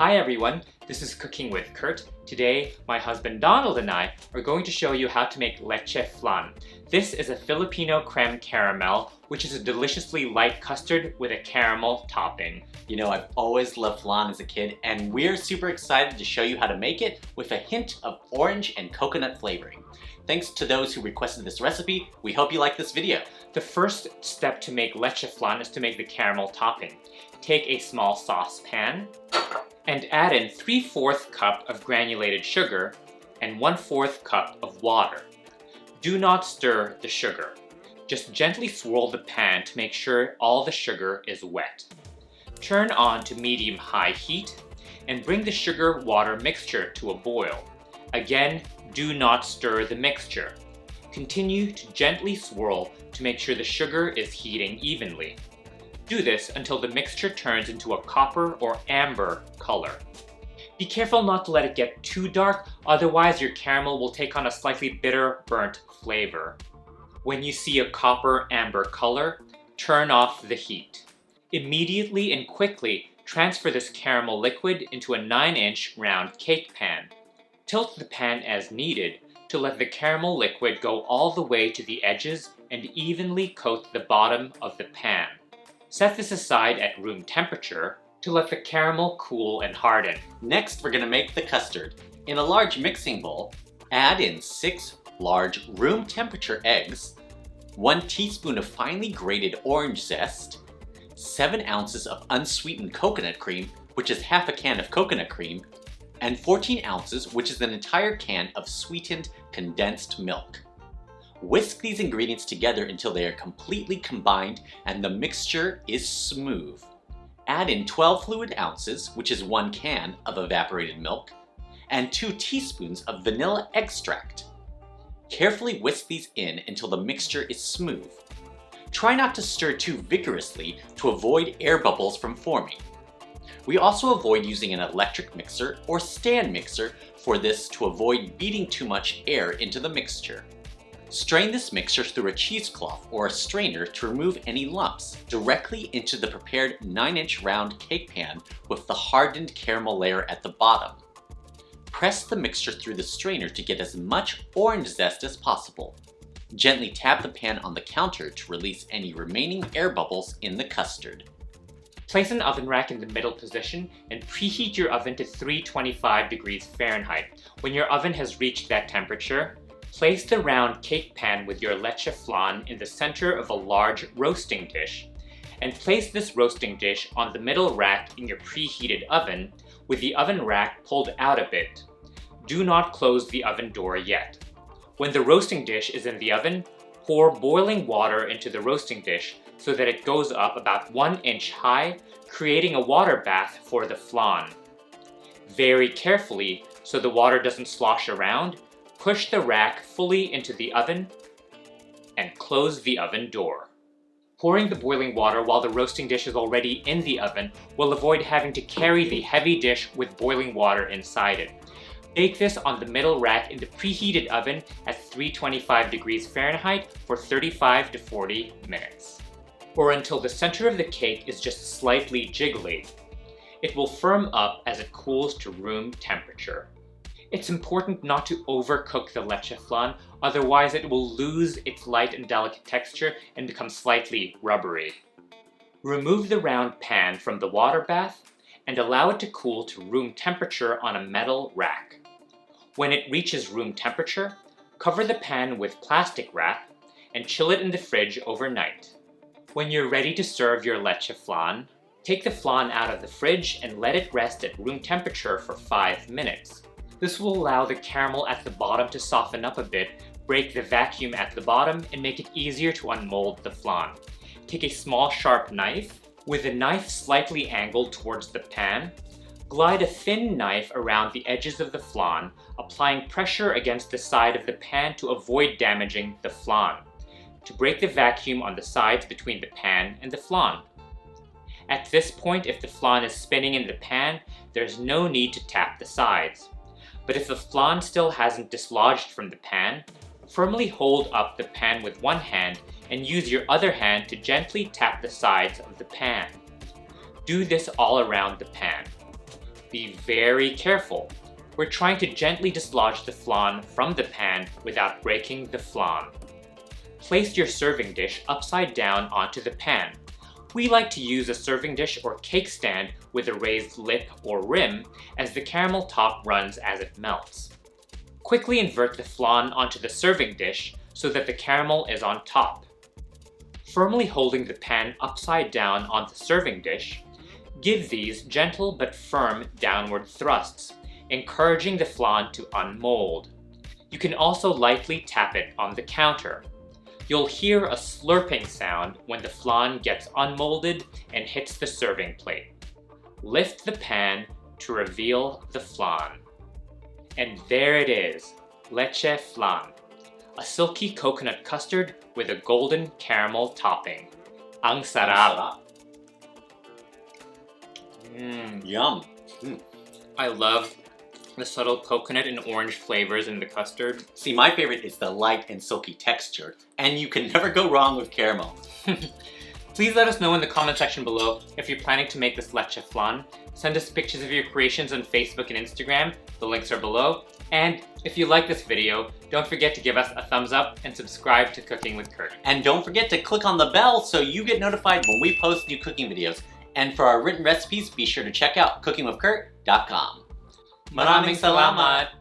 Hi everyone, this is Cooking with Kurt. Today, my husband Donald and I are going to show you how to make Leche Flan. This is a Filipino crème caramel, which is a deliciously light custard with a caramel topping. You know, I've always loved flan as a kid, and we're super excited to show you how to make it with a hint of orange and coconut flavoring. Thanks to those who requested this recipe, we hope you like this video. The first step to make Leche Flan is to make the caramel topping. Take a small saucepan and add in 3/4 cup of granulated sugar and 1/4 cup of water. Do not stir the sugar. Just gently swirl the pan to make sure all the sugar is wet. Turn on to medium-high heat and bring the sugar-water mixture to a boil. Again, do not stir the mixture. Continue to gently swirl to make sure the sugar is heating evenly. Do this until the mixture turns into a copper or amber color. Be careful not to let it get too dark, otherwise your caramel will take on a slightly bitter, burnt flavor. When you see a copper amber color, turn off the heat. Immediately and quickly transfer this caramel liquid into a 9-inch round cake pan. Tilt the pan as needed to let the caramel liquid go all the way to the edges and evenly coat the bottom of the pan. Set this aside at room temperature to let the caramel cool and harden. Next, we're going to make the custard. In a large mixing bowl, add in 6 large room temperature eggs, 1 teaspoon of finely grated orange zest, 7 ounces of unsweetened coconut cream, which is half a can of coconut cream, and 14 ounces, which is an entire can of sweetened condensed milk. Whisk these ingredients together until they are completely combined and the mixture is smooth. Add in 12 fluid ounces, which is 1 can of evaporated milk, and 2 teaspoons of vanilla extract. Carefully whisk these in until the mixture is smooth. Try not to stir too vigorously to avoid air bubbles from forming. We also avoid using an electric mixer or stand mixer for this to avoid beating too much air into the mixture. Strain this mixture through a cheesecloth or a strainer to remove any lumps directly into the prepared 9-inch round cake pan with the hardened caramel layer at the bottom. Press the mixture through the strainer to get as much orange zest as possible. Gently tap the pan on the counter to release any remaining air bubbles in the custard. Place an oven rack in the middle position and preheat your oven to 325 degrees Fahrenheit. When your oven has reached that temperature, place the round cake pan with your Leche Flan in the center of a large roasting dish, and place this roasting dish on the middle rack in your preheated oven with the oven rack pulled out a bit. Do not close the oven door yet. When the roasting dish is in the oven, pour boiling water into the roasting dish so that it goes up about 1 inch high, creating a water bath for the flan. Very carefully, so the water doesn't slosh around, push the rack fully into the oven and close the oven door. Pouring the boiling water while the roasting dish is already in the oven will avoid having to carry the heavy dish with boiling water inside it. Bake this on the middle rack in the preheated oven at 325 degrees Fahrenheit for 35 to 40 minutes, or until the center of the cake is just slightly jiggly. It will firm up as it cools to room temperature. It's important not to overcook the Leche Flan, otherwise it will lose its light and delicate texture and become slightly rubbery. Remove the round pan from the water bath and allow it to cool to room temperature on a metal rack. When it reaches room temperature, cover the pan with plastic wrap and chill it in the fridge overnight. When you're ready to serve your Leche Flan, take the flan out of the fridge and let it rest at room temperature for 5 minutes. This will allow the caramel at the bottom to soften up a bit, break the vacuum at the bottom, and make it easier to unmold the flan. Take a small sharp knife, with the knife slightly angled towards the pan. Glide a thin knife around the edges of the flan, applying pressure against the side of the pan to avoid damaging the flan, to break the vacuum on the sides between the pan and the flan. At this point, if the flan is spinning in the pan, there's no need to tap the sides. But if the flan still hasn't dislodged from the pan, firmly hold up the pan with one hand and use your other hand to gently tap the sides of the pan. Do this all around the pan. Be very careful. We're trying to gently dislodge the flan from the pan without breaking the flan. Place your serving dish upside down onto the pan. We like to use a serving dish or cake stand with a raised lip or rim as the caramel top runs as it melts. Quickly invert the flan onto the serving dish so that the caramel is on top. Firmly holding the pan upside down on the serving dish, give these gentle but firm downward thrusts, encouraging the flan to unmold. You can also lightly tap it on the counter. You'll hear a slurping sound when the flan gets unmolded and hits the serving plate. Lift the pan to reveal the flan. And there it is, Leche Flan, a silky coconut custard with a golden caramel topping. Ang sarap! Yum! I love the subtle coconut and orange flavors in the custard. See, my favorite is the light and silky texture, and you can never go wrong with caramel. Please let us know in the comment section below if you're planning to make this Leche Flan. Send us pictures of your creations on Facebook and Instagram, the links are below. And if you like this video, don't forget to give us a thumbs up and subscribe to Cooking with Kurt. And don't forget to click on the bell so you get notified when we post new cooking videos. And for our written recipes, be sure to check out cookingwithkurt.com. Maraming salamat!